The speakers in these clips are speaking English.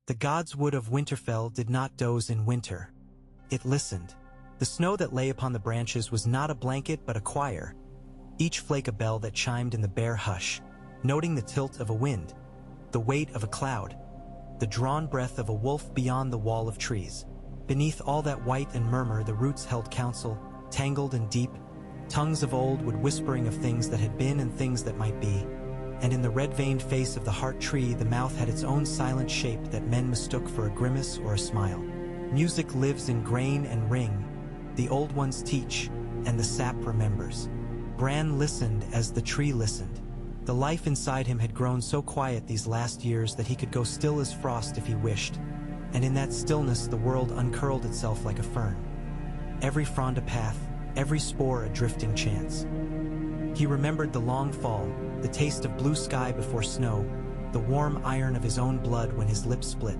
The god's wood of Winterfell did not doze in winter. It listened. The snow that lay upon the branches was not a blanket but a choir, each flake a bell that chimed in the bare hush, noting the tilt of a wind, the weight of a cloud, the drawn breath of a wolf beyond the wall of trees. Beneath all that white and murmur the roots held counsel, tangled and deep. Tongues of old would whispering of things that had been and things that might be. And in the red-veined face of the heart tree the mouth had its own silent shape that men mistook for a grimace or a smile. Music lives in grain and ring, the old ones teach, and the sap remembers. Bran listened as the tree listened. The life inside him had grown so quiet these last years that he could go still as frost if he wished, and in that stillness the world uncurled itself like a fern. Every frond a path, every spore a drifting chance. He remembered the long fall, the taste of blue sky before snow, the warm iron of his own blood when his lips split.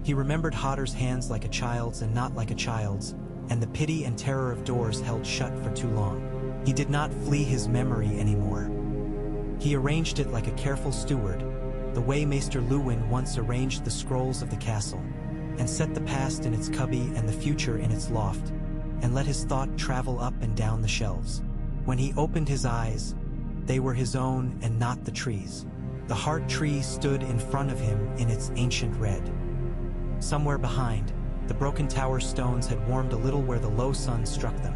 He remembered Hodder's hands like a child's and not like a child's, and the pity and terror of doors held shut for too long. He did not flee his memory anymore. He arranged it like a careful steward, the way Maester Luwin once arranged the scrolls of the castle, and set the past in its cubby and the future in its loft, and let his thought travel up and down the shelves. When he opened his eyes, they were his own and not the tree's. The heart tree stood in front of him in its ancient red. Somewhere behind, the broken tower stones had warmed a little where the low sun struck them.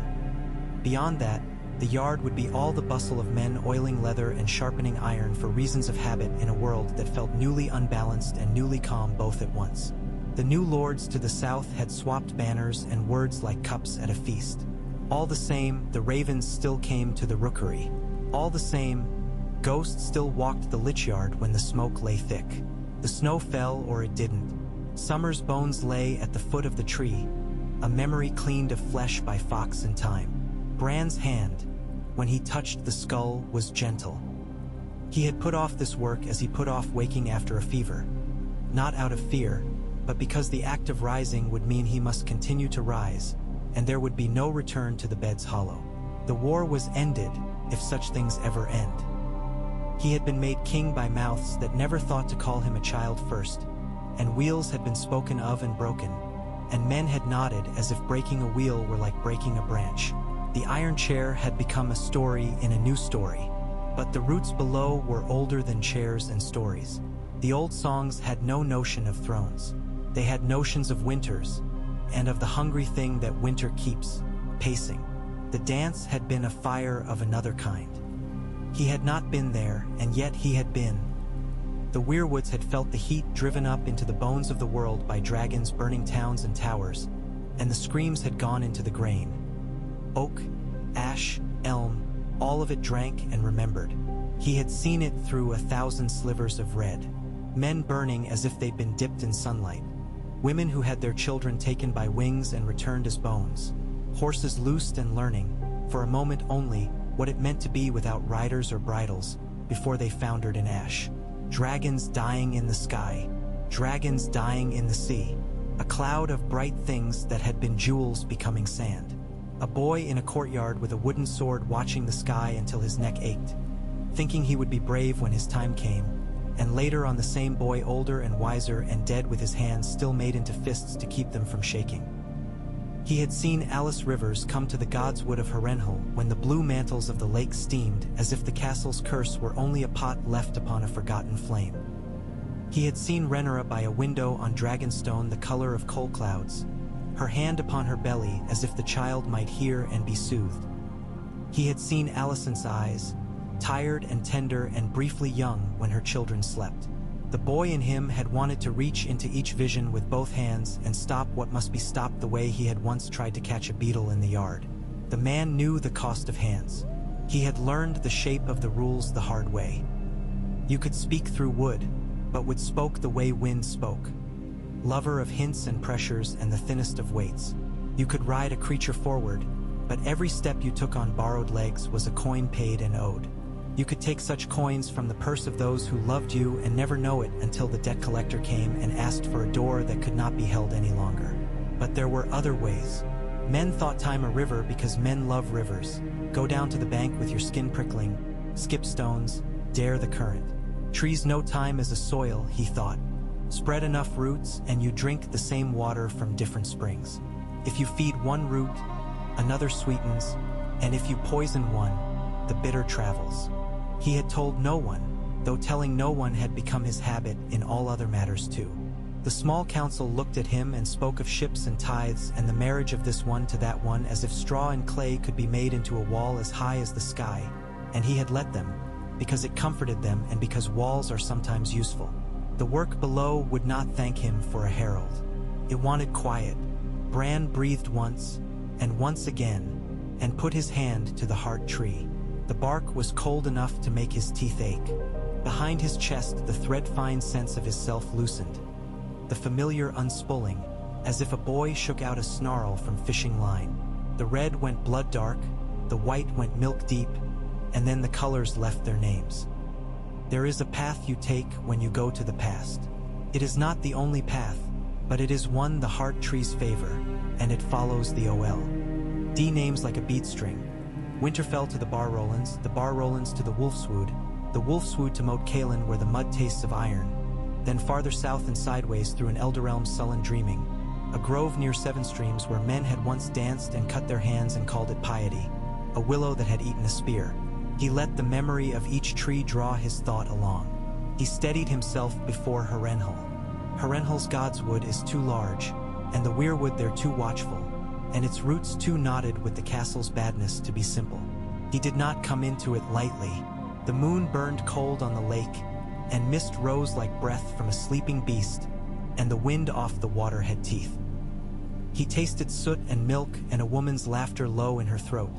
Beyond that, the yard would be all the bustle of men oiling leather and sharpening iron for reasons of habit in a world that felt newly unbalanced and newly calm both at once. The new lords to the south had swapped banners and words like cups at a feast. All the same, the ravens still came to the rookery. All the same, ghosts still walked the lich yard when the smoke lay thick. The snow fell or it didn't. Summer's bones lay at the foot of the tree, a memory cleaned of flesh by fox and time. Bran's hand, when he touched the skull, was gentle. He had put off this work as he put off waking after a fever. Not out of fear, but because the act of rising would mean he must continue to rise, and there would be no return to the bed's hollow. The war was ended, if such things ever end. He had been made king by mouths that never thought to call him a child first, and wheels had been spoken of and broken, and men had nodded as if breaking a wheel were like breaking a branch. The iron chair had become a story in a new story, but the roots below were older than chairs and stories. The old songs had no notion of thrones. They had notions of winters, and of the hungry thing that winter keeps, pacing. The dance had been a fire of another kind. He had not been there, and yet he had been. The Weirwoods had felt the heat driven up into the bones of the world by dragons burning towns and towers, and the screams had gone into the grain. Oak, ash, elm, all of it drank and remembered. He had seen it through 1,000 slivers of red. Men burning as if they'd been dipped in sunlight. Women who had their children taken by wings and returned as bones. Horses loosed and learning, for a moment only, what it meant to be without riders or bridles, before they foundered in ash. Dragons dying in the sky. Dragons dying in the sea. A cloud of bright things that had been jewels becoming sand. A boy in a courtyard with a wooden sword watching the sky until his neck ached, thinking he would be brave when his time came, and later on the same boy older and wiser and dead with his hands still made into fists to keep them from shaking. He had seen Alice Rivers come to the god's wood of Harrenhal when the blue mantles of the lake steamed as if the castle's curse were only a pot left upon a forgotten flame. He had seen Rhaenyra by a window on Dragonstone the color of coal clouds, her hand upon her belly as if the child might hear and be soothed. He had seen Alicent's eyes, tired and tender and briefly young when her children slept. The boy in him had wanted to reach into each vision with both hands and stop what must be stopped the way he had once tried to catch a beetle in the yard. The man knew the cost of hands. He had learned the shape of the rules the hard way. You could speak through wood, but would spoke the way wind spoke. Lover of hints and pressures and the thinnest of weights. You could ride a creature forward, but every step you took on borrowed legs was a coin paid and owed. You could take such coins from the purse of those who loved you and never know it until the debt collector came and asked for a door that could not be held any longer. But there were other ways. Men thought time a river because men love rivers. Go down to the bank with your skin prickling, skip stones, dare the current. Trees know time as a soil, he thought. Spread enough roots and you drink the same water from different springs. If you feed one root, another sweetens, and if you poison one, the bitter travels. He had told no one, though telling no one had become his habit in all other matters too. The small council looked at him and spoke of ships and tithes and the marriage of this one to that one as if straw and clay could be made into a wall as high as the sky, and he had let them, because it comforted them and because walls are sometimes useful. The work below would not thank him for a herald. It wanted quiet. Bran breathed once, and once again, and put his hand to the heart tree. The bark was cold enough to make his teeth ache. Behind his chest, the thread-fine sense of his self loosened. The familiar unspooling, as if a boy shook out a snarl from fishing line. The red went blood dark, the white went milk deep, and then the colors left their names. There is a path you take when you go to the past. It is not the only path, but it is one the heart trees favor, and it follows the OL. D names like a bead string. Winterfell to the Bar Rollins to the Wolfswood to Moat Cailin where the mud tastes of iron, then farther south and sideways through an Elderelm's sullen dreaming, a grove near Seven Streams where men had once danced and cut their hands and called it piety, a willow that had eaten a spear. He let the memory of each tree draw his thought along. He steadied himself before Harrenhal. Harrenhal's godswood is too large, and the Weirwood there too watchful, and its roots too knotted with the castle's badness to be simple. He did not come into it lightly. The moon burned cold on the lake, and mist rose like breath from a sleeping beast, and the wind off the water had teeth. He tasted soot and milk and a woman's laughter low in her throat.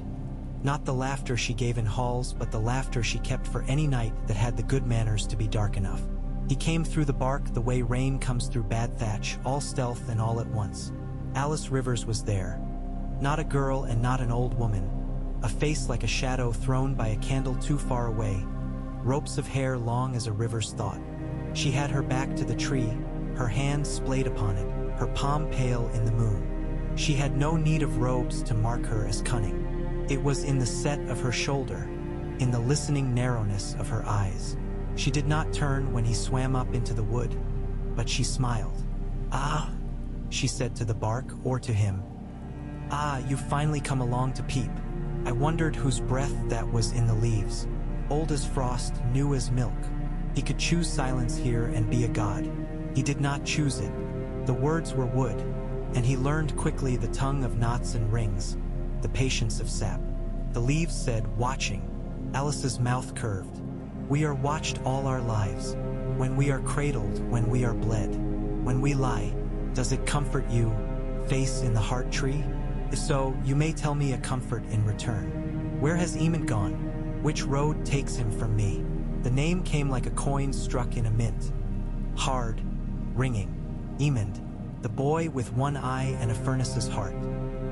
Not the laughter she gave in halls, but the laughter she kept for any night that had the good manners to be dark enough. He came through the bark the way rain comes through bad thatch, all stealth and all at once. Alice Rivers was there. Not a girl and not an old woman. A face like a shadow thrown by a candle too far away. Ropes of hair long as a river's thought. She had her back to the tree, her hand splayed upon it, her palm pale in the moon. She had no need of robes to mark her as cunning. It was in the set of her shoulder, in the listening narrowness of her eyes. She did not turn when he swam up into the wood, but she smiled. "Ah," she said to the bark or to him. "Ah, you've finally come along to peep. I wondered whose breath that was in the leaves. Old as frost, new as milk." He could choose silence here and be a god. He did not choose it. The words were wood, and he learned quickly the tongue of knots and rings, the patience of sap. The leaves said, "Watching." Alice's mouth curved. "We are watched all our lives. When we are cradled, when we are bled, when we lie, does it comfort you, face in the heart tree? If so, you may tell me a comfort in return. Where has Emond gone? Which road takes him from me?" The name came like a coin struck in a mint. Hard, ringing. Emond, the boy with one eye and a furnace's heart.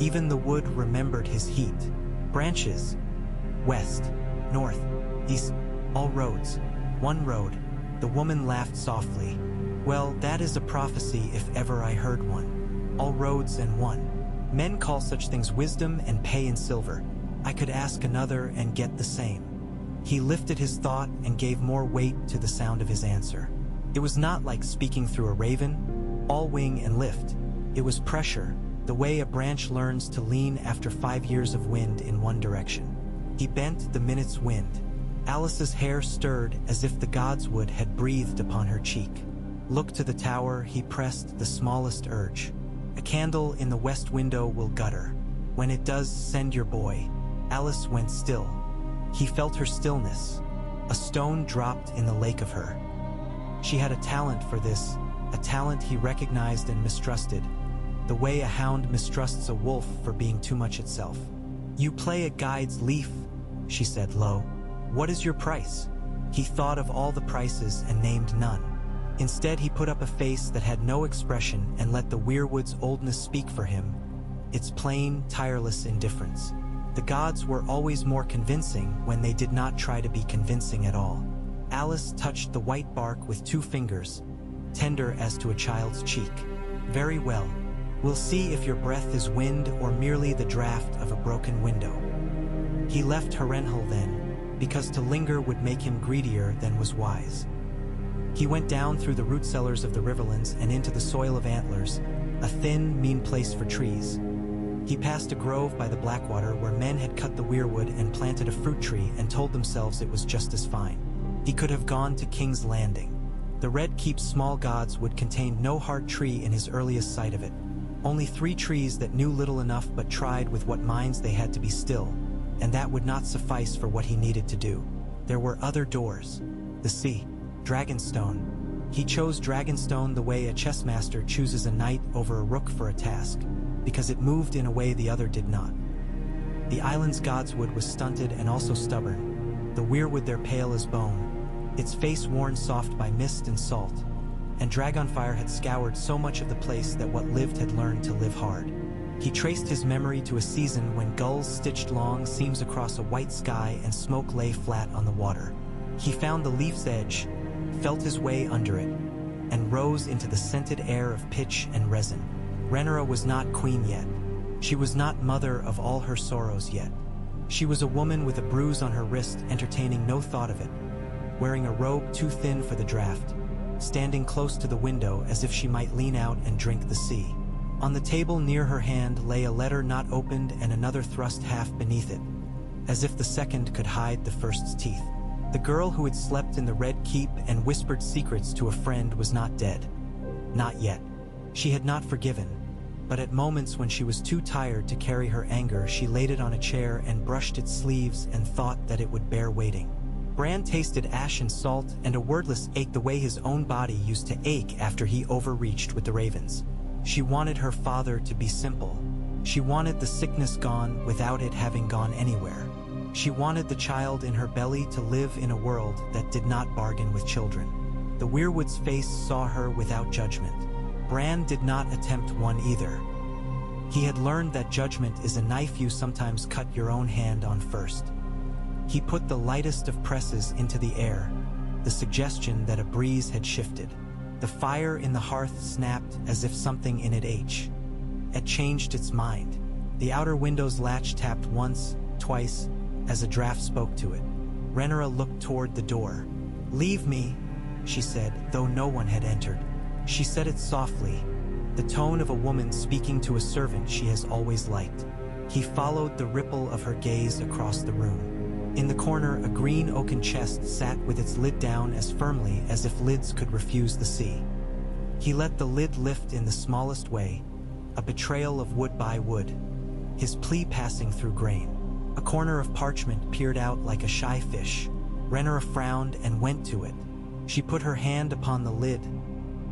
Even the wood remembered his heat. Branches. West, north, east, all roads. One road. The woman laughed softly. "Well, that is a prophecy if ever I heard one. All roads and one. Men call such things wisdom and pay in silver. I could ask another and get the same." He lifted his thought and gave more weight to the sound of his answer. It was not like speaking through a raven, all wing and lift. It was pressure, the way a branch learns to lean after 5 years of wind in one direction. He bent the minute's wind. Alice's hair stirred as if the godswood had breathed upon her cheek. Look to the tower, he pressed the smallest urge. "A candle in the west window will gutter. When it does, send your boy." Alice went still. He felt her stillness. A stone dropped in the lake of her. She had a talent for this, a talent he recognized and mistrusted, the way a hound mistrusts a wolf for being too much itself. "You play a guide's leaf," she said low. "What is your price?" He thought of all the prices and named none. Instead, he put up a face that had no expression and let the Weirwood's oldness speak for him, its plain, tireless indifference. The gods were always more convincing when they did not try to be convincing at all. Alice touched the white bark with 2 fingers, tender as to a child's cheek. "Very well. We'll see if your breath is wind or merely the draft of a broken window." He left Harrenhal then, because to linger would make him greedier than was wise. He went down through the root cellars of the riverlands and into the soil of Antlers, a thin, mean place for trees. He passed a grove by the Blackwater where men had cut the weirwood and planted a fruit tree and told themselves it was just as fine. He could have gone to King's Landing. The Red Keep's small gods would contain no hard tree in his earliest sight of it. Only 3 trees that knew little enough but tried with what minds they had to be still, and that would not suffice for what he needed to do. There were other doors. The sea. Dragonstone. He chose Dragonstone the way a chess master chooses a knight over a rook for a task, because it moved in a way the other did not. The island's godswood was stunted and also stubborn, the weirwood there pale as bone, its face worn soft by mist and salt, and Dragonfire had scoured so much of the place that what lived had learned to live hard. He traced his memory to a season when gulls stitched long seams across a white sky and smoke lay flat on the water. He found the leaf's edge, felt his way under it, and rose into the scented air of pitch and resin. Rhaenyra was not queen yet. She was not mother of all her sorrows yet. She was a woman with a bruise on her wrist, entertaining no thought of it, wearing a robe too thin for the draft, standing close to the window as if she might lean out and drink the sea. On the table near her hand lay a letter not opened and another thrust half beneath it, as if the second could hide the first's teeth. The girl who had slept in the Red Keep and whispered secrets to a friend was not dead. Not yet. She had not forgiven, but at moments when she was too tired to carry her anger, she laid it on a chair and brushed its sleeves and thought that it would bear waiting. Bran tasted ash and salt and a wordless ache the way his own body used to ache after he overreached with the ravens. She wanted her father to be simple. She wanted the sickness gone without it having gone anywhere. She wanted the child in her belly to live in a world that did not bargain with children. The Weirwood's face saw her without judgment. Bran did not attempt one either. He had learned that judgment is a knife you sometimes cut your own hand on first. He put the lightest of presses into the air, the suggestion that a breeze had shifted. The fire in the hearth snapped as if something in it had changed its mind. The outer window's latch tapped once, twice, as a draft spoke to it. Rhaenyra looked toward the door. "Leave me," she said, though no one had entered. She said it softly, the tone of a woman speaking to a servant she has always liked. He followed the ripple of her gaze across the room. In the corner, a green oaken chest sat with its lid down as firmly as if lids could refuse the sea. He let the lid lift in the smallest way, a betrayal of wood by wood, his plea passing through grain. A corner of parchment peered out like a shy fish. Rhaenyra frowned and went to it. She put her hand upon the lid,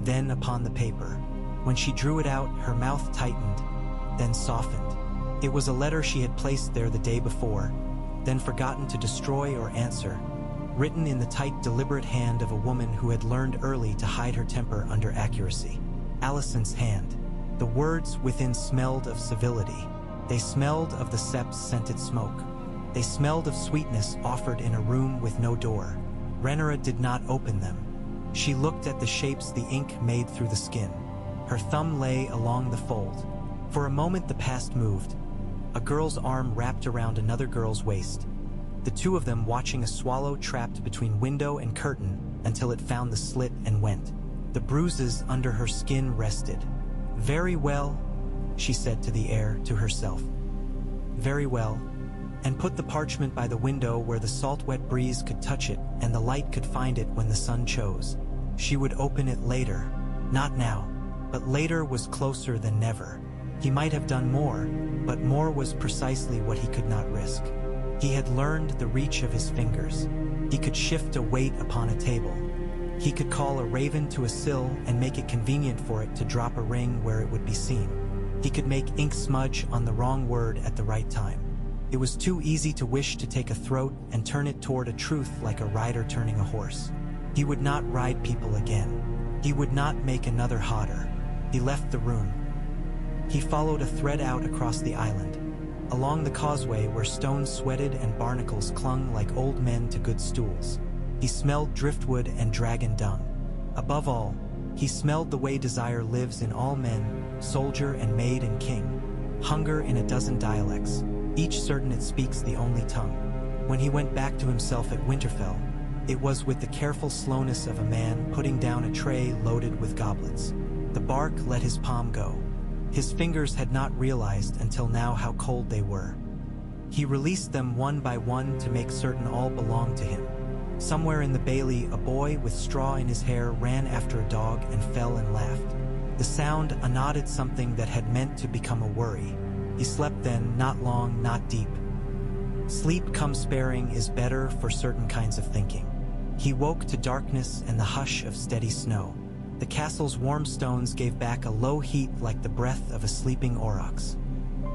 then upon the paper. When she drew it out, her mouth tightened, then softened. It was a letter she had placed there the day before, then forgotten to destroy or answer, written in the tight, deliberate hand of a woman who had learned early to hide her temper under accuracy. Alicent's hand. The words within smelled of civility. They smelled of the sep's scented smoke. They smelled of sweetness offered in a room with no door. Rhaenyra did not open them. She looked at the shapes the ink made through the skin. Her thumb lay along the fold. For a moment the past moved. A girl's arm wrapped around another girl's waist. The two of them watching a swallow trapped between window and curtain until it found the slit and went. The bruises under her skin rested. "Very well," she said to the air, to herself. "Very well," and put the parchment by the window where the salt-wet breeze could touch it and the light could find it when the sun chose. She would open it later. Not now. But later was closer than never. He might have done more, but more was precisely what he could not risk. He had learned the reach of his fingers. He could shift a weight upon a table. He could call a raven to a sill and make it convenient for it to drop a ring where it would be seen. He could make ink smudge on the wrong word at the right time. It was too easy to wish to take a throat and turn it toward a truth like a rider turning a horse. He would not ride people again. He would not make another Hodder. He left the room. He followed a thread out across the island, along the causeway where stones sweated and barnacles clung like old men to good stools. He smelled driftwood and dragon dung. Above all, he smelled the way desire lives in all men, soldier and maid and king. Hunger in a dozen dialects, each certain it speaks the only tongue. When he went back to himself at Winterfell, It was with the careful slowness of a man putting down a tray loaded with goblets. The bark let his palm go. His fingers had not realized until now how cold they were. He released them one by one to make certain all belonged to him. Somewhere in the bailey, a boy with straw in his hair ran after a dog and fell and laughed. The sound anodded something that had meant to become a worry. He slept then, not long, not deep. Sleep come sparing is better for certain kinds of thinking. He woke to darkness and the hush of steady snow. The castle's warm stones gave back a low heat like the breath of a sleeping aurochs.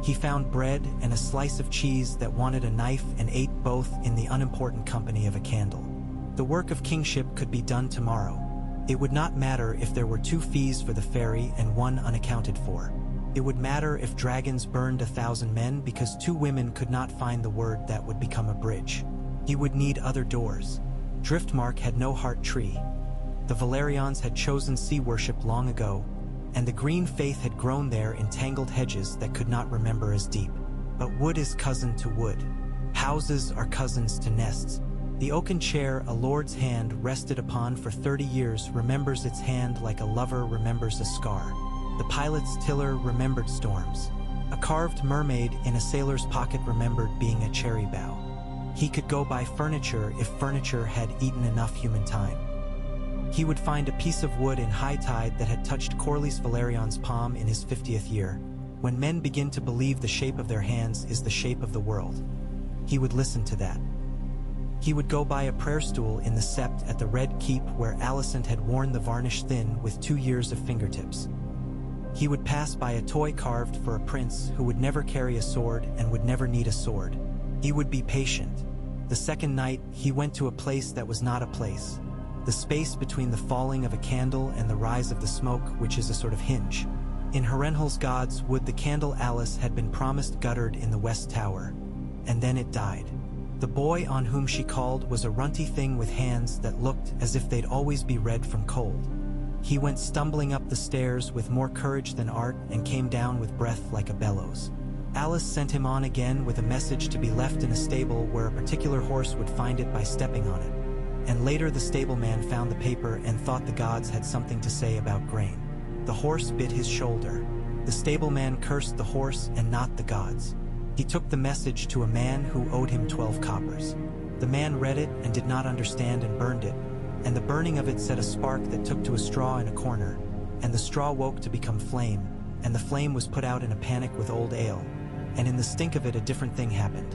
He found bread and a slice of cheese that wanted a knife and ate both in the unimportant company of a candle. The work of kingship could be done tomorrow. It would not matter if there were 2 fees for the ferry and 1 unaccounted for. It would matter if dragons burned 1,000 men because 2 women could not find the word that would become a bridge. He would need other doors. Driftmark had no heart tree. The Valerians had chosen sea worship long ago, and the green faith had grown there in tangled hedges that could not remember as deep. But wood is cousin to wood. Houses are cousins to nests. The oaken chair a lord's hand rested upon for 30 years remembers its hand like a lover remembers a scar. The pilot's tiller remembered storms. A carved mermaid in a sailor's pocket remembered being a cherry bough. He could go buy furniture if furniture had eaten enough human time. He would find a piece of wood in high tide that had touched Corlys Valerian's palm in his 50th year. When men begin to believe the shape of their hands is the shape of the world, he would listen to that. He would go by a prayer stool in the sept at the Red Keep where Alicent had worn the varnish thin with 2 years of fingertips. He would pass by a toy carved for a prince who would never carry a sword and would never need a sword. He would be patient. The second night, he went to a place that was not a place. The space between the falling of a candle and the rise of the smoke, which is a sort of hinge. In Harrenhal's Gods would the candle Alice had been promised guttered in the West Tower. And then it died. The boy on whom she called was a runty thing with hands that looked as if they'd always be red from cold. He went stumbling up the stairs with more courage than art and came down with breath like a bellows. Alice sent him on again with a message to be left in a stable where a particular horse would find it by stepping on it. And later the stableman found the paper and thought the gods had something to say about grain. The horse bit his shoulder. The stableman cursed the horse and not the gods. He took the message to a man who owed him 12 coppers. The man read it and did not understand and burned it, and the burning of it set a spark that took to a straw in a corner, and the straw woke to become flame, and the flame was put out in a panic with old ale, and in the stink of it a different thing happened.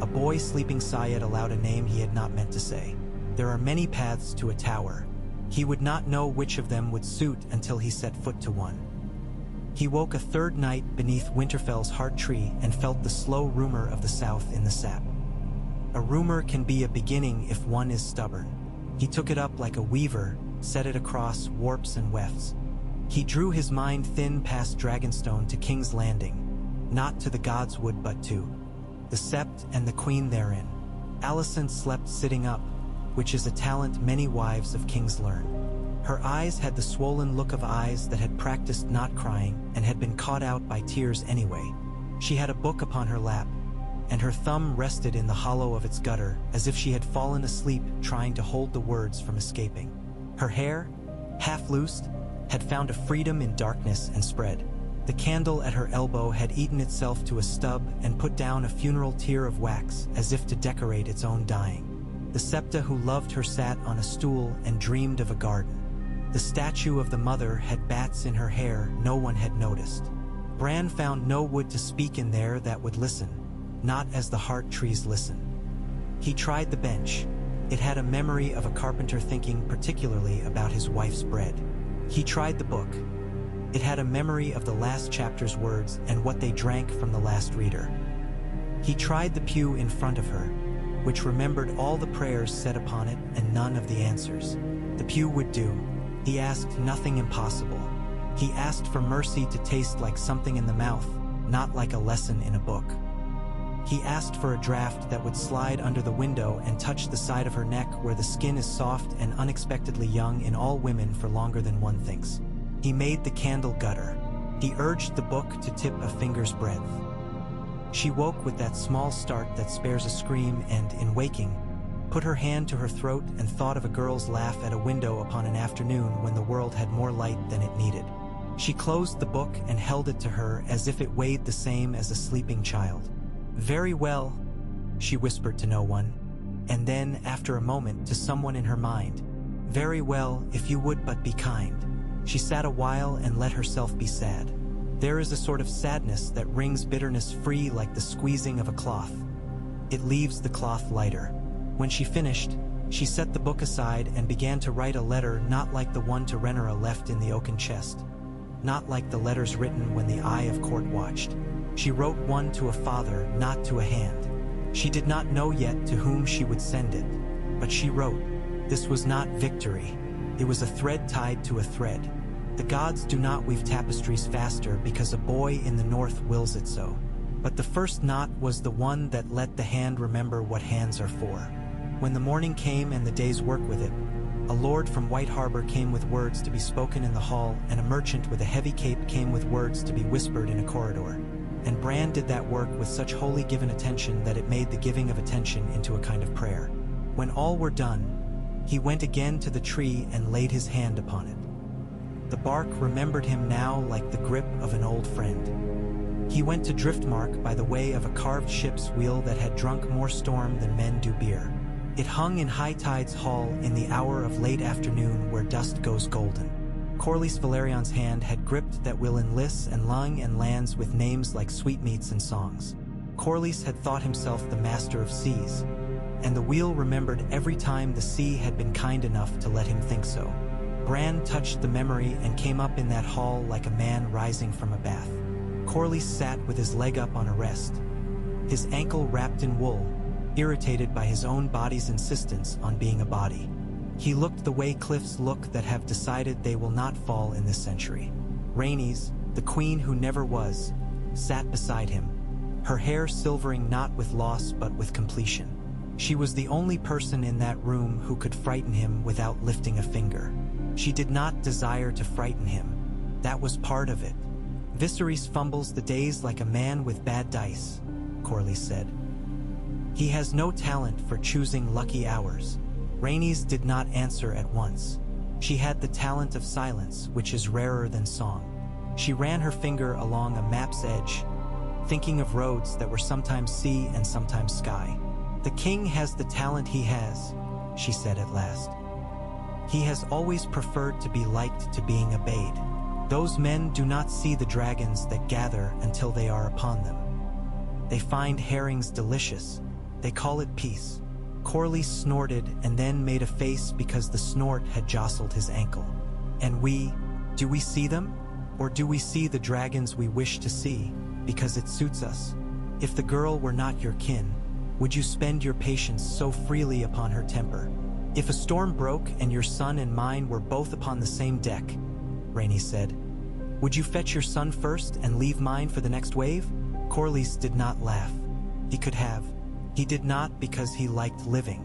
A boy sleeping Syed aloud a name he had not meant to say. There are many paths to a tower. He would not know which of them would suit until he set foot to one. He woke a third night beneath Winterfell's heart tree and felt the slow rumor of the south in the sap. A rumor can be a beginning if one is stubborn. He took it up like a weaver, set it across warps and wefts. He drew his mind thin past Dragonstone to King's Landing, not to the God's Wood but to the Sept and the Queen therein. Alicent slept sitting up, which is a talent many wives of kings learn. Her eyes had the swollen look of eyes that had practiced not crying and had been caught out by tears anyway. She had a book upon her lap, and her thumb rested in the hollow of its gutter as if she had fallen asleep trying to hold the words from escaping. Her hair, half loosed, had found a freedom in darkness and spread. The candle at her elbow had eaten itself to a stub and put down a funeral tear of wax as if to decorate its own dying. The septa who loved her sat on a stool and dreamed of a garden. The statue of the mother had bats in her hair no one had noticed. Bran found no wood to speak in there that would listen, not as the heart trees listen. He tried the bench. It had a memory of a carpenter thinking particularly about his wife's bread. He tried the book. It had a memory of the last chapter's words and what they drank from the last reader. He tried the pew in front of her, which remembered all the prayers said upon it and none of the answers. The pew would do. He asked nothing impossible. He asked for mercy to taste like something in the mouth, not like a lesson in a book. He asked for a draft that would slide under the window and touch the side of her neck where the skin is soft and unexpectedly young in all women for longer than one thinks. He made the candle gutter. He urged the book to tip a finger's breadth. She woke with that small start that spares a scream and, in waking, put her hand to her throat, and thought of a girl's laugh at a window upon an afternoon when the world had more light than it needed. She closed the book and held it to her as if it weighed the same as a sleeping child. "Very well," she whispered to no one, and then, after a moment, to someone in her mind, "Very well, if you would but be kind." She sat a while and let herself be sad. There is a sort of sadness that wrings bitterness free like the squeezing of a cloth. It leaves the cloth lighter. When she finished, she set the book aside and began to write a letter not like the one to Renera left in the oaken chest. Not like the letters written when the eye of court watched. She wrote one to a father, not to a hand. She did not know yet to whom she would send it, but she wrote. This was not victory. It was a thread tied to a thread. The gods do not weave tapestries faster because a boy in the north wills it so. But the first knot was the one that let the hand remember what hands are for. When the morning came and the day's work with it, a lord from White Harbor came with words to be spoken in the hall, and a merchant with a heavy cape came with words to be whispered in a corridor. And Bran did that work with such wholly given attention that it made the giving of attention into a kind of prayer. When all were done, he went again to the tree and laid his hand upon it. The bark remembered him now like the grip of an old friend. He went to Driftmark by the way of a carved ship's wheel that had drunk more storm than men do beer. It hung in High Tide's hall in the hour of late afternoon where dust goes golden. Corlys Valerion's hand had gripped that will in lists and lung and lands with names like sweetmeats and songs. Corlys had thought himself the master of seas, and the wheel remembered every time the sea had been kind enough to let him think so. Bran touched the memory and came up in that hall like a man rising from a bath. Corlys sat with his leg up on a rest, his ankle wrapped in wool, irritated by his own body's insistence on being a body. He looked the way cliffs look that have decided they will not fall in this century. Rhaenys, the queen who never was, sat beside him, her hair silvering not with loss but with completion. She was the only person in that room who could frighten him without lifting a finger. She did not desire to frighten him. That was part of it. Viserys fumbles the days like a man with bad dice, Corlys said. He has no talent for choosing lucky hours. Rhaenys did not answer at once. She had the talent of silence, which is rarer than song. She ran her finger along a map's edge, thinking of roads that were sometimes sea and sometimes sky. The king has the talent he has, she said at last. He has always preferred to be liked to being obeyed. Those men do not see the dragons that gather until they are upon them. They find herrings delicious. They call it peace. Corlys snorted and then made a face because the snort had jostled his ankle. And do we see them? Or do we see the dragons we wish to see, because it suits us? If the girl were not your kin, would you spend your patience so freely upon her temper? If a storm broke and your son and mine were both upon the same deck, Rhaenys said, would you fetch your son first and leave mine for the next wave? Corlys did not laugh. He could have. He did not because he liked living.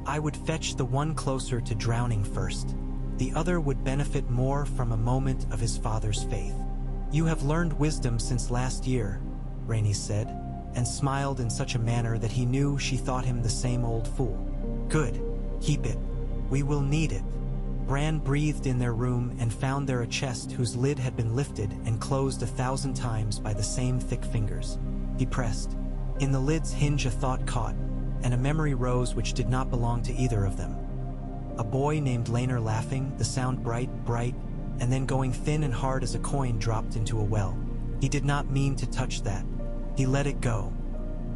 I would fetch the one closer to drowning first. The other would benefit more from a moment of his father's faith. You have learned wisdom since last year, Rhaenys said, and smiled in such a manner that he knew she thought him the same old fool. Good. Keep it. We will need it. Bran breathed in their room and found there a chest whose lid had been lifted and closed 1,000 times by the same thick fingers. He pressed. In the lid's hinge a thought caught, and a memory rose which did not belong to either of them. A boy named Laenor laughing, the sound bright, and then going thin and hard as a coin dropped into a well. He did not mean to touch that. He let it go.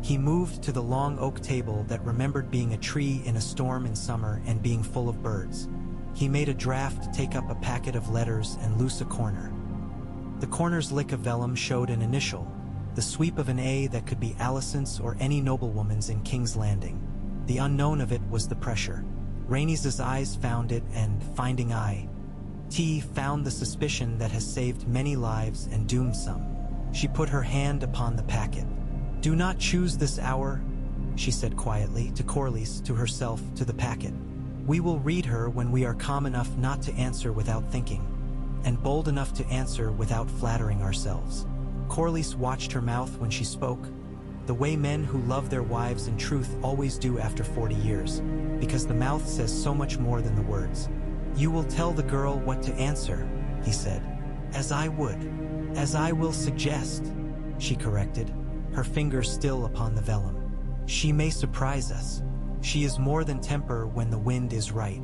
He moved to the long oak table that remembered being a tree in a storm in summer and being full of birds. He made a draft, take up a packet of letters and loose a corner. The corner's lick of vellum showed an initial, the sweep of an A that could be Alicent's or any noblewoman's in King's Landing. The unknown of it was the pressure. Rhaenys' eyes found it, and, finding T found the suspicion that has saved many lives and doomed some. She put her hand upon the packet. Do not choose this hour, she said quietly, to Corlys, to herself, to the packet. We will read her when we are calm enough not to answer without thinking, and bold enough to answer without flattering ourselves. Corlys watched her mouth when she spoke, the way men who love their wives in truth always do after 40 years, because the mouth says so much more than the words. "You will tell the girl what to answer," he said. "As I would. As I will suggest," she corrected, her fingers still upon the vellum. "She may surprise us. She is more than temper when the wind is right.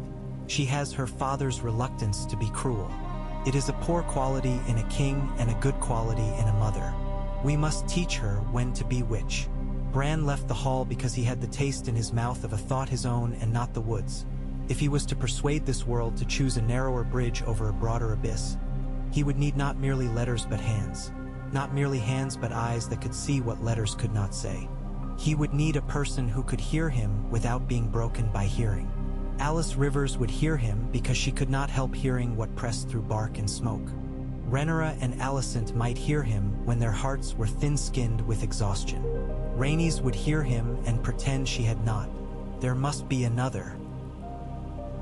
She has her father's reluctance to be cruel. It is a poor quality in a king and a good quality in a mother. We must teach her when to be which." Bran left the hall because he had the taste in his mouth of a thought his own and not the wood's. If he was to persuade this world to choose a narrower bridge over a broader abyss, he would need not merely letters but hands. Not merely hands but eyes that could see what letters could not say. He would need a person who could hear him without being broken by hearing. Alice Rivers would hear him because she could not help hearing what pressed through bark and smoke. Rhaenyra and Alicent might hear him when their hearts were thin-skinned with exhaustion. Rhaenys would hear him and pretend she had not. There must be another.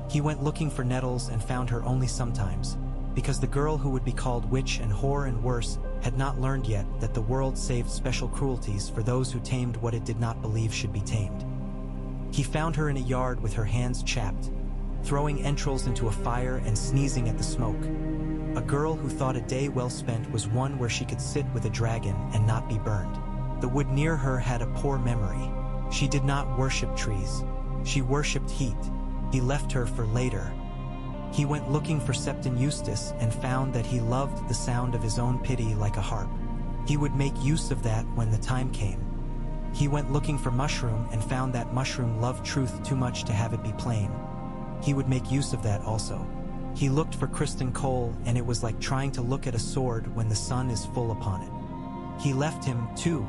He went looking for Nettles and found her only sometimes, because the girl who would be called witch and whore and worse had not learned yet that the world saved special cruelties for those who tamed what it did not believe should be tamed. He found her in a yard with her hands chapped, throwing entrails into a fire and sneezing at the smoke. A girl who thought a day well spent was one where she could sit with a dragon and not be burned. The wood near her had a poor memory. She did not worship trees. She worshipped heat. He left her for later. He went looking for Septon Eustace and found that he loved the sound of his own pity like a harp. He would make use of that when the time came. He went looking for Mushroom and found that Mushroom loved truth too much to have it be plain. He would make use of that also. He looked for Criston Cole, and it was like trying to look at a sword when the sun is full upon it. He left him, too,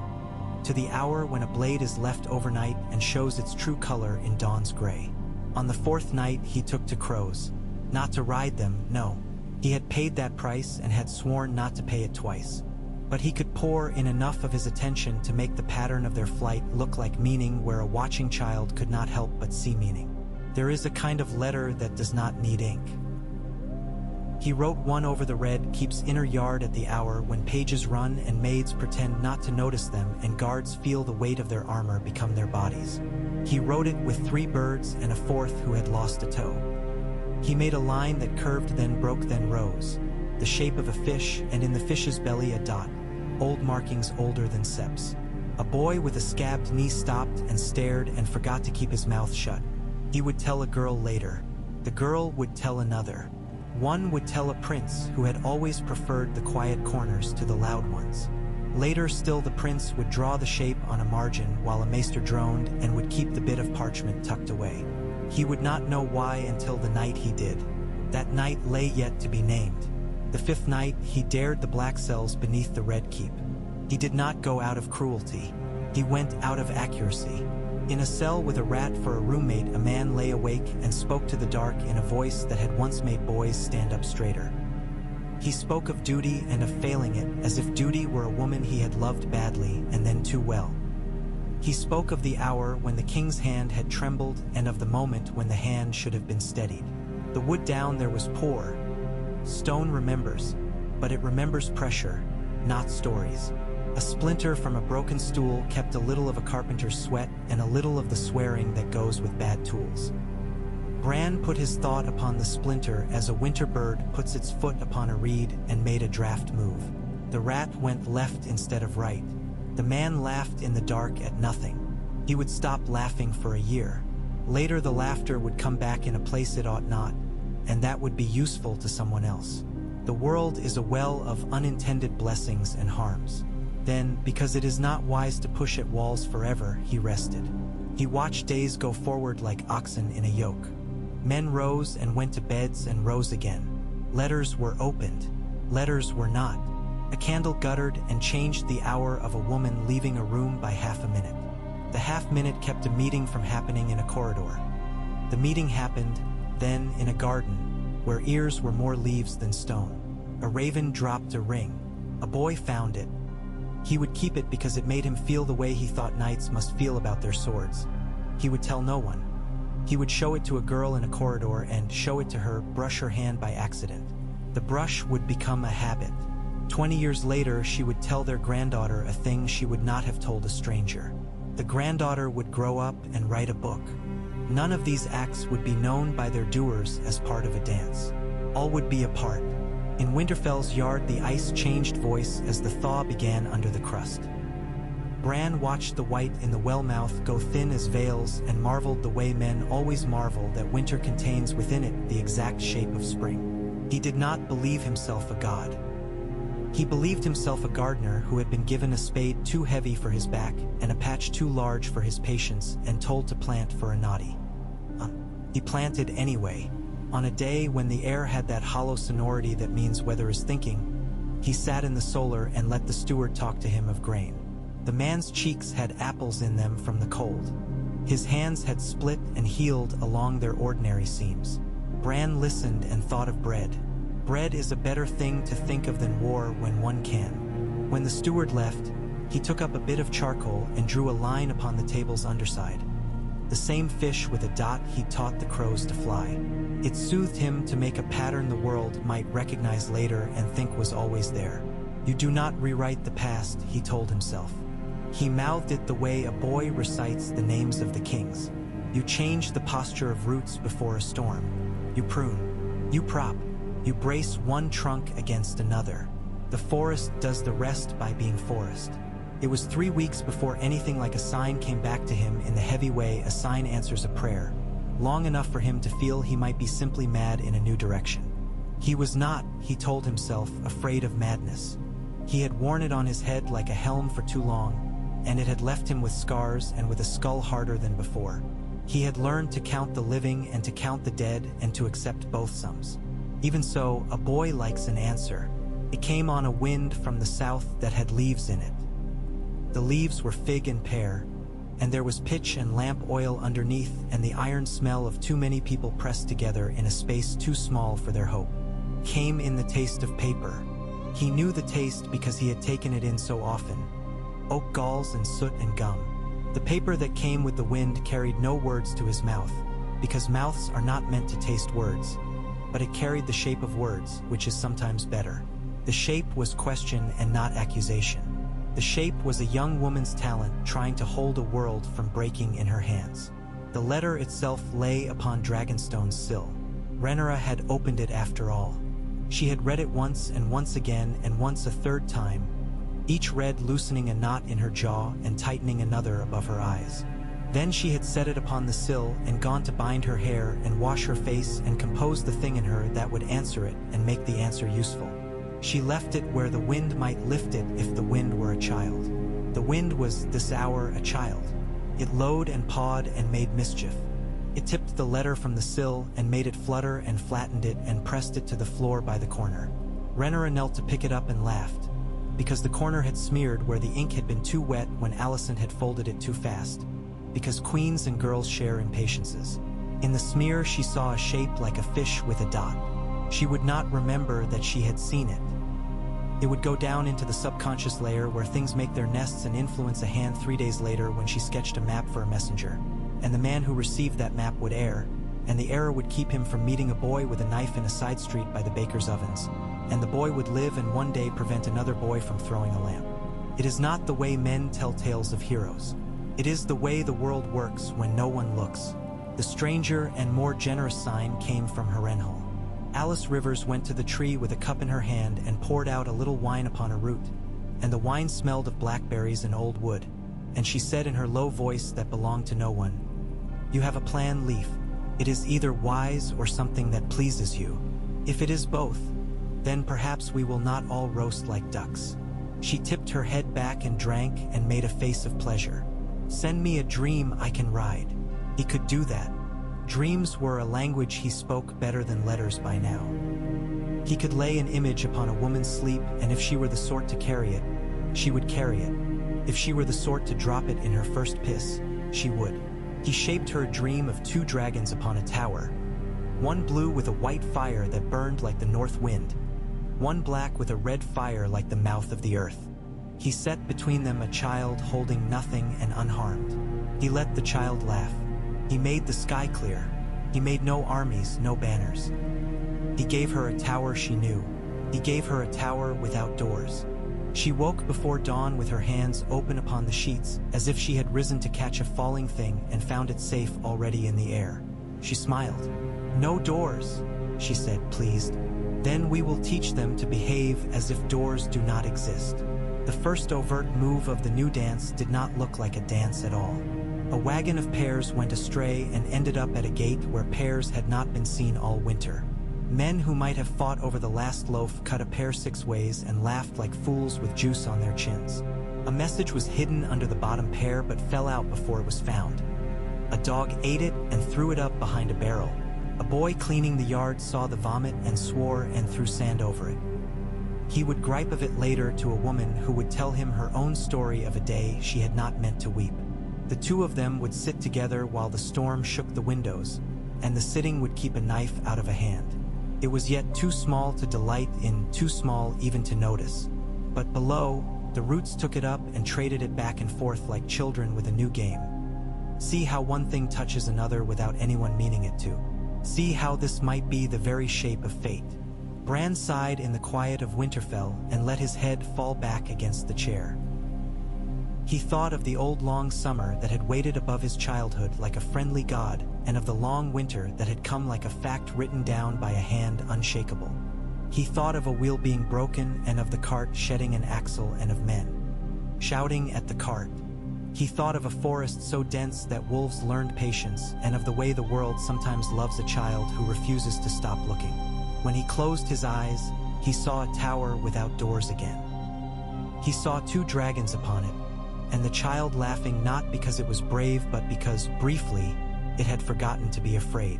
to the hour when a blade is left overnight and shows its true color in dawn's gray. On the fourth night he took to crows. Not to ride them, no. He had paid that price and had sworn not to pay it twice. But he could pour in enough of his attention to make the pattern of their flight look like meaning where a watching child could not help but see meaning. There is a kind of letter that does not need ink. He wrote one over the red keeps inner yard at the hour when pages run and maids pretend not to notice them and guards feel the weight of their armor become their bodies. He wrote it with 3 birds and a 4th who had lost a toe. He made a line that curved then broke then rose, the shape of a fish, and in the fish's belly a dot, old markings older than Seps. A boy with a scabbed knee stopped and stared and forgot to keep his mouth shut. He would tell a girl later. The girl would tell another. One would tell a prince who had always preferred the quiet corners to the loud ones. Later still the prince would draw the shape on a margin while a maester droned and would keep the bit of parchment tucked away. He would not know why until the night he did. That night lay yet to be named. The 5th night he dared the black cells beneath the red keep. He did not go out of cruelty. He went out of accuracy. In a cell with a rat for a roommate, a man lay awake and spoke to the dark in a voice that had once made boys stand up straighter. He spoke of duty and of failing it, as if duty were a woman he had loved badly and then too well. He spoke of the hour when the king's hand had trembled and of the moment when the hand should have been steadied. The wood down there was poor. Stone remembers, but it remembers pressure, not stories. A splinter from a broken stool kept a little of a carpenter's sweat and a little of the swearing that goes with bad tools. Bran put his thought upon the splinter as a winter bird puts its foot upon a reed and made a draft move. The rat went left instead of right. The man laughed in the dark at nothing. He would stop laughing for a year. Later the laughter would come back in a place it ought not, and that would be useful to someone else. The world is a well of unintended blessings and harms. Then, because it is not wise to push at walls forever, he rested. He watched days go forward like oxen in a yoke. Men rose and went to beds and rose again. Letters were opened. Letters were not. A candle guttered and changed the hour of a woman leaving a room by half a minute. The half minute kept a meeting from happening in a corridor. The meeting happened, then, in a garden, where ears were more leaves than stone. A raven dropped a ring. A boy found it. He would keep it because it made him feel the way he thought knights must feel about their swords. He would tell no one. He would show it to a girl in a corridor and show it to her, brush her hand by accident. The brush would become a habit. 20 years later, she would tell their granddaughter a thing she would not have told a stranger. The granddaughter would grow up and write a book. None of these acts would be known by their doers as part of a dance. All would be a part. In Winterfell's yard, the ice changed voice as the thaw began under the crust. Bran watched the white in the well-mouth go thin as veils and marveled the way men always marvel that winter contains within it the exact shape of spring. He did not believe himself a god. He believed himself a gardener who had been given a spade too heavy for his back and a patch too large for his patience and told to plant for a noddy. He planted anyway. On a day when the air had that hollow sonority that means weather is thinking, he sat in the solar and let the steward talk to him of grain. The man's cheeks had apples in them from the cold. His hands had split and healed along their ordinary seams. Bran listened and thought of bread. Bread is a better thing to think of than war when one can. When the steward left, he took up a bit of charcoal and drew a line upon the table's underside. The same fish with a dot he'd taught the crows to fly. It soothed him to make a pattern the world might recognize later and think was always there. You do not rewrite the past, he told himself. He mouthed it the way a boy recites the names of the kings. You change the posture of roots before a storm. You prune. You prop. You brace one trunk against another. The forest does the rest by being forest. It was 3 weeks before anything like a sign came back to him in the heavy way a sign answers a prayer, long enough for him to feel he might be simply mad in a new direction. He was not, he told himself, afraid of madness. He had worn it on his head like a helm for too long, and it had left him with scars and with a skull harder than before. He had learned to count the living and to count the dead and to accept both sums. Even so, a boy likes an answer. It came on a wind from the south that had leaves in it. The leaves were fig and pear, and there was pitch and lamp oil underneath and the iron smell of too many people pressed together in a space too small for their hope. Came in the taste of paper. He knew the taste because he had taken it in so often. Oak galls and soot and gum. The paper that came with the wind carried no words to his mouth, because mouths are not meant to taste words, but it carried the shape of words, which is sometimes better. The shape was question and not accusation. The shape was a young woman's talent trying to hold a world from breaking in her hands. The letter itself lay upon Dragonstone's sill. Rhaenyra had opened it after all. She had read it once and once again and once a third time, each read loosening a knot in her jaw and tightening another above her eyes. Then she had set it upon the sill and gone to bind her hair and wash her face and compose the thing in her that would answer it and make the answer useful. She left it where the wind might lift it if the wind were a child. The wind was, this hour, a child. It lowed and pawed and made mischief. It tipped the letter from the sill and made it flutter and flattened it and pressed it to the floor by the corner. Rhaenyra knelt to pick it up and laughed, because the corner had smeared where the ink had been too wet when Alicent had folded it too fast, because queens and girls share impatiences. In the smear she saw a shape like a fish with a dot. She would not remember that she had seen it. It would go down into the subconscious layer where things make their nests and influence a hand 3 days later when she sketched a map for a messenger, and the man who received that map would err, and the error would keep him from meeting a boy with a knife in a side street by the baker's ovens, and the boy would live and one day prevent another boy from throwing a lamp. It is not the way men tell tales of heroes. It is the way the world works when no one looks. The stranger and more generous sign came from Harrenhal. Alice Rivers went to the tree with a cup in her hand and poured out a little wine upon a root, and the wine smelled of blackberries and old wood, and she said in her low voice that belonged to no one, "You have a plan, Leaf. It is either wise or something that pleases you. If it is both, then perhaps we will not all roast like ducks." She tipped her head back and drank and made a face of pleasure. "Send me a dream I can ride." He could do that. Dreams were a language he spoke better than letters by now. He could lay an image upon a woman's sleep, and if she were the sort to carry it, she would carry it. If she were the sort to drop it in her first piss, she would. He shaped her a dream of 2 dragons upon a tower, one blue with a white fire that burned like the north wind, one black with a red fire like the mouth of the earth. He set between them a child holding nothing and unharmed. He let the child laugh. He made the sky clear. He made no armies, no banners. He gave her a tower she knew. He gave her a tower without doors. She woke before dawn with her hands open upon the sheets, as if she had risen to catch a falling thing and found it safe already in the air. She smiled. "No doors," she said, pleased. "Then we will teach them to behave as if doors do not exist." The first overt move of the new dance did not look like a dance at all. A wagon of pears went astray and ended up at a gate where pears had not been seen all winter. Men who might have fought over the last loaf cut a pear 6 ways and laughed like fools with juice on their chins. A message was hidden under the bottom pear but fell out before it was found. A dog ate it and threw it up behind a barrel. A boy cleaning the yard saw the vomit and swore and threw sand over it. He would gripe of it later to a woman who would tell him her own story of a day she had not meant to weep. The two of them would sit together while the storm shook the windows, and the sitting would keep a knife out of a hand. It was yet too small to delight in, too small even to notice. But below, the roots took it up and traded it back and forth like children with a new game. See how one thing touches another without anyone meaning it to. See how this might be the very shape of fate. Bran sighed in the quiet of Winterfell and let his head fall back against the chair. He thought of the old long summer that had waited above his childhood like a friendly god, and of the long winter that had come like a fact written down by a hand unshakable. He thought of a wheel being broken and of the cart shedding an axle and of men shouting at the cart. He thought of a forest so dense that wolves learned patience, and of the way the world sometimes loves a child who refuses to stop looking. When he closed his eyes, he saw a tower without doors again. He saw 2 dragons upon it, and the child laughing not because it was brave but because, briefly, it had forgotten to be afraid.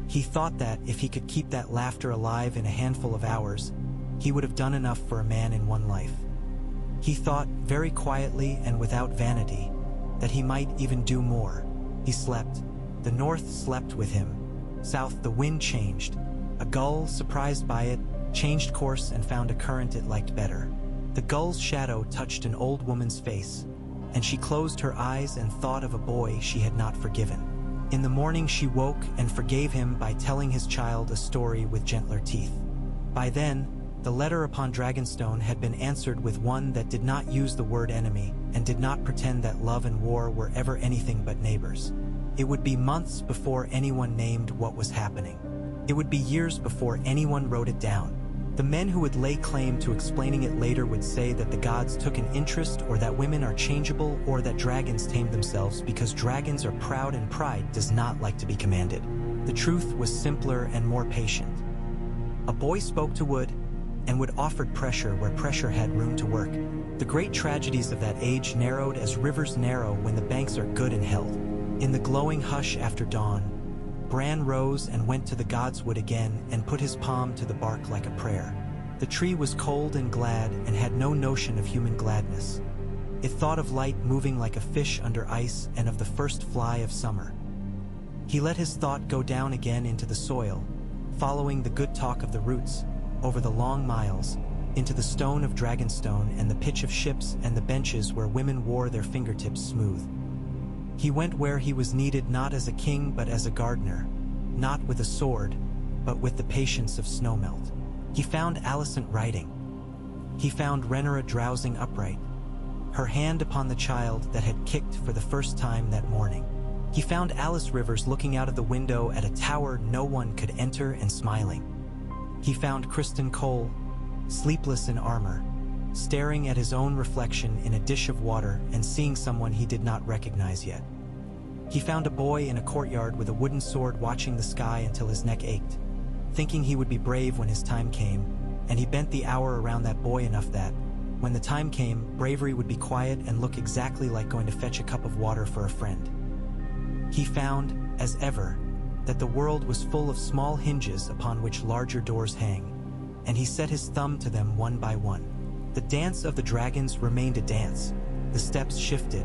He thought that, if he could keep that laughter alive in a handful of hours, he would have done enough for a man in one life. He thought, very quietly and without vanity, that he might even do more. He slept. The north slept with him. South the wind changed. A gull, surprised by it, changed course and found a current it liked better. The gull's shadow touched an old woman's face, and she closed her eyes and thought of a boy she had not forgiven. In the morning she woke and forgave him by telling his child a story with gentler teeth. By then, the letter upon Dragonstone had been answered with one that did not use the word enemy and did not pretend that love and war were ever anything but neighbors. It would be months before anyone named what was happening. It would be years before anyone wrote it down. The men who would lay claim to explaining it later would say that the gods took an interest, or that women are changeable, or that dragons tamed themselves because dragons are proud and pride does not like to be commanded. The truth was simpler and more patient. A boy spoke to wood, and wood offered pressure where pressure had room to work. The great tragedies of that age narrowed as rivers narrow when the banks are good and held. In the glowing hush after dawn, Bran rose and went to the god's wood again and put his palm to the bark like a prayer. The tree was cold and glad and had no notion of human gladness. It thought of light moving like a fish under ice and of the first fly of summer. He let his thought go down again into the soil, following the good talk of the roots, over the long miles, into the stone of Dragonstone and the pitch of ships and the benches where women wore their fingertips smooth. He went where he was needed not as a king but as a gardener, not with a sword, but with the patience of snowmelt. He found Alicent writing. He found Rhaenyra drowsing upright, her hand upon the child that had kicked for the first time that morning. He found Alice Rivers looking out of the window at a tower no one could enter and smiling. He found Criston Cole, sleepless in armor, staring at his own reflection in a dish of water and seeing someone he did not recognize yet. He found a boy in a courtyard with a wooden sword watching the sky until his neck ached, thinking he would be brave when his time came, and he bent the hour around that boy enough that, when the time came, bravery would be quiet and look exactly like going to fetch a cup of water for a friend. He found, as ever, that the world was full of small hinges upon which larger doors hang, and he set his thumb to them one by one. The dance of the dragons remained a dance. The steps shifted.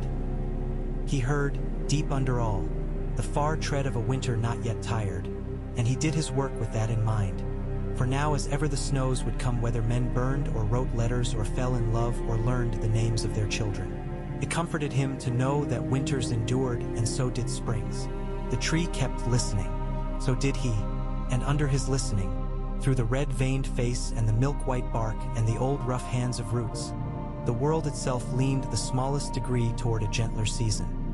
He heard, deep under all, the far tread of a winter not yet tired, and he did his work with that in mind. For now as ever the snows would come whether men burned or wrote letters or fell in love or learned the names of their children. It comforted him to know that winters endured, and so did springs. The tree kept listening. So did he, and under his listening, Through the red-veined face and the milk-white bark and the old rough hands of roots, the world itself leaned the smallest degree toward a gentler season.